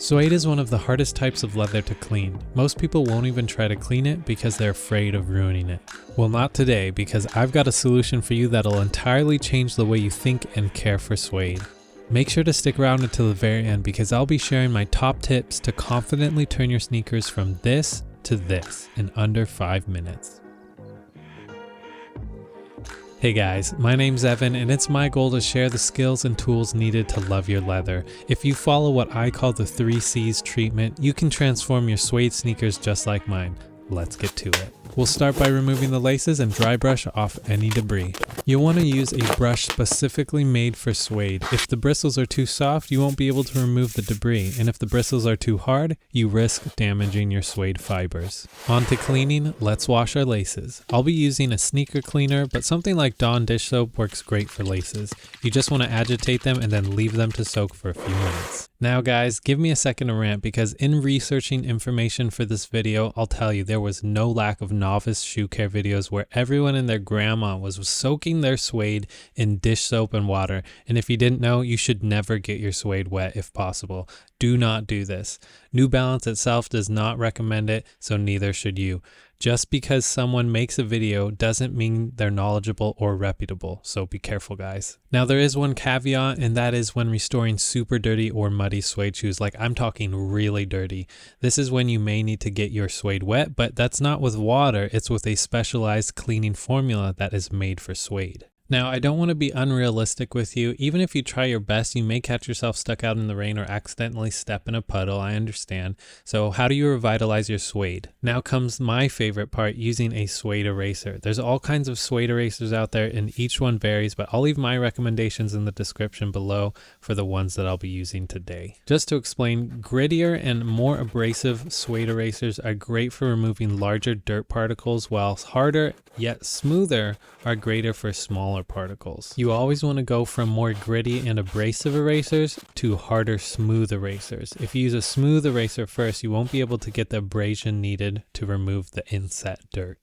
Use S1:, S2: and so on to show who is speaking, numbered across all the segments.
S1: Suede is one of the hardest types of leather to clean. Most people won't even try to clean it because they're afraid of ruining it. Well, not today, because I've got a solution for you that'll entirely change the way you think and care for suede. Make sure to stick around until the very end because I'll be sharing my top tips to confidently turn your sneakers from this to this in under 5 minutes. Hey guys, my name's Evan and it's my goal to share the skills and tools needed to love your leather. If you follow what I call the 3 C's treatment, you can transform your suede sneakers just like mine. Let's get to it. We'll start by removing the laces and dry brush off any debris. You'll want to use a brush specifically made for suede. If the bristles are too soft, you won't be able to remove the debris, and if the bristles are too hard, you risk damaging your suede fibers. On to cleaning, let's wash our laces. I'll be using a sneaker cleaner, but something like Dawn dish soap works great for laces. You just want to agitate them and then leave them to soak for a few minutes. Now guys, give me a second to rant because in researching information for this video, I'll tell you there was no lack of novice shoe care videos where everyone and their grandma was soaking their suede in dish soap and water. And if you didn't know, you should never get your suede wet if possible. Do not do this. New Balance itself does not recommend it, so neither should you. Just because someone makes a video doesn't mean they're knowledgeable or reputable, so be careful guys. Now there is one caveat, and that is when restoring super dirty or muddy suede shoes, like I'm talking really dirty. This is when you may need to get your suede wet, but that's not with water, it's with a specialized cleaning formula that is made for suede. Now, I don't want to be unrealistic with you. Even if you try your best, you may catch yourself stuck out in the rain or accidentally step in a puddle, I understand. So how do you revitalize your suede? Now comes my favorite part, using a suede eraser. There's all kinds of suede erasers out there and each one varies, but I'll leave my recommendations in the description below for the ones that I'll be using today. Just to explain, grittier and more abrasive suede erasers are great for removing larger dirt particles, while harder yet smoother are greater for smaller particles. You always want to go from more gritty and abrasive erasers to harder smooth erasers. If you use a smooth eraser first, you won't be able to get the abrasion needed to remove the inset dirt.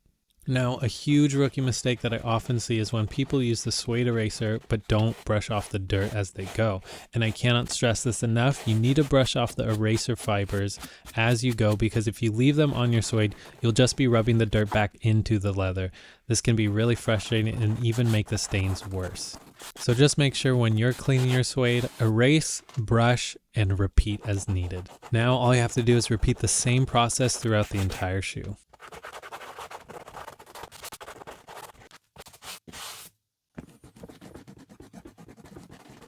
S1: Now, a huge rookie mistake that I often see is when people use the suede eraser but don't brush off the dirt as they go. And I cannot stress this enough, you need to brush off the eraser fibers as you go, because if you leave them on your suede, you'll just be rubbing the dirt back into the leather. This can be really frustrating and even make the stains worse. So just make sure when you're cleaning your suede, erase, brush, and repeat as needed. Now all you have to do is repeat the same process throughout the entire shoe.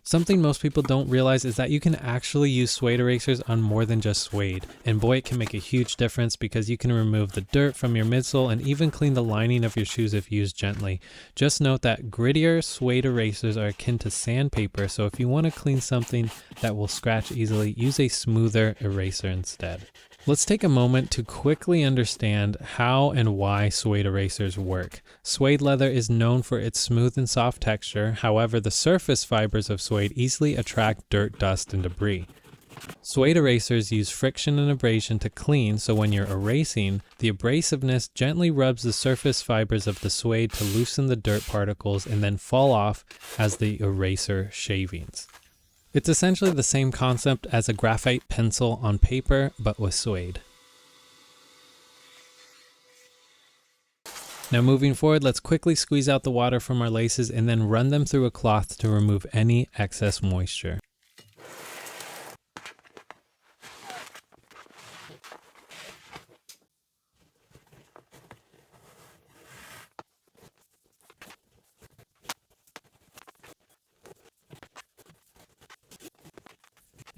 S1: Something most people don't realize is that you can actually use suede erasers on more than just suede, and boy, it can make a huge difference because you can remove the dirt from your midsole and even clean the lining of your shoes if used gently. Just note that grittier suede erasers are akin to sandpaper, so if you want to clean something that will scratch easily, use a smoother eraser instead. Let's take a moment to quickly understand how and why suede erasers work. Suede leather is known for its smooth and soft texture, however the surface fibers of suede easily attract dirt, dust, and debris. Suede erasers use friction and abrasion to clean, so when you're erasing, the abrasiveness gently rubs the surface fibers of the suede to loosen the dirt particles and then fall off as the eraser shavings. It's essentially the same concept as a graphite pencil on paper, but with suede. Now moving forward, let's quickly squeeze out the water from our laces and then run them through a cloth to remove any excess moisture.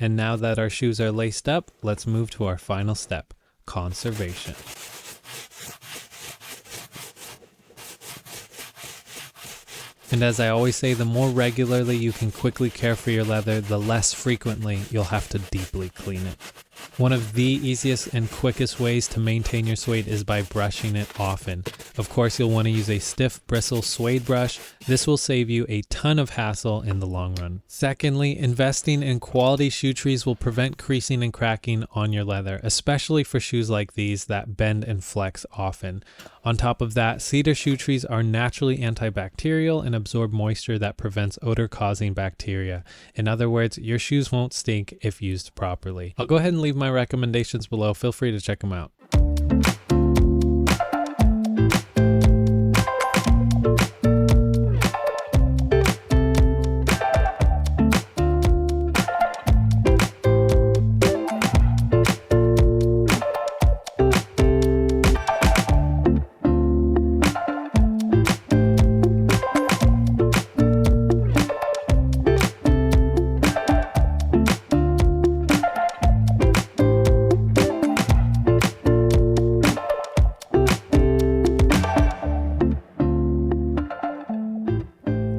S1: And now that our shoes are laced up, let's move to our final step, conservation. And as I always say, the more regularly you can quickly care for your leather, the less frequently you'll have to deeply clean it. One of the easiest and quickest ways to maintain your suede is by brushing it often. Of course, you'll want to use a stiff bristle suede brush. This will save you a ton of hassle in the long run. Secondly, investing in quality shoe trees will prevent creasing and cracking on your leather, especially for shoes like these that bend and flex often. On top of that, cedar shoe trees are naturally antibacterial and absorb moisture that prevents odor-causing bacteria. In other words, your shoes won't stink if used properly. I'll go ahead and leave my recommendations below. Feel free to check them out.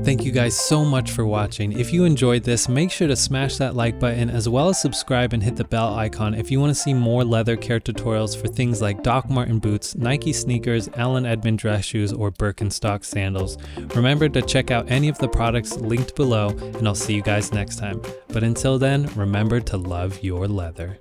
S1: Thank you guys so much for watching. If you enjoyed this, make sure to smash that like button as well as subscribe and hit the bell icon if you want to see more leather care tutorials for things like Doc Marten boots, Nike sneakers, Allen Edmond dress shoes, or Birkenstock sandals. Remember to check out any of the products linked below, and I'll see you guys next time. But until then, remember to love your leather.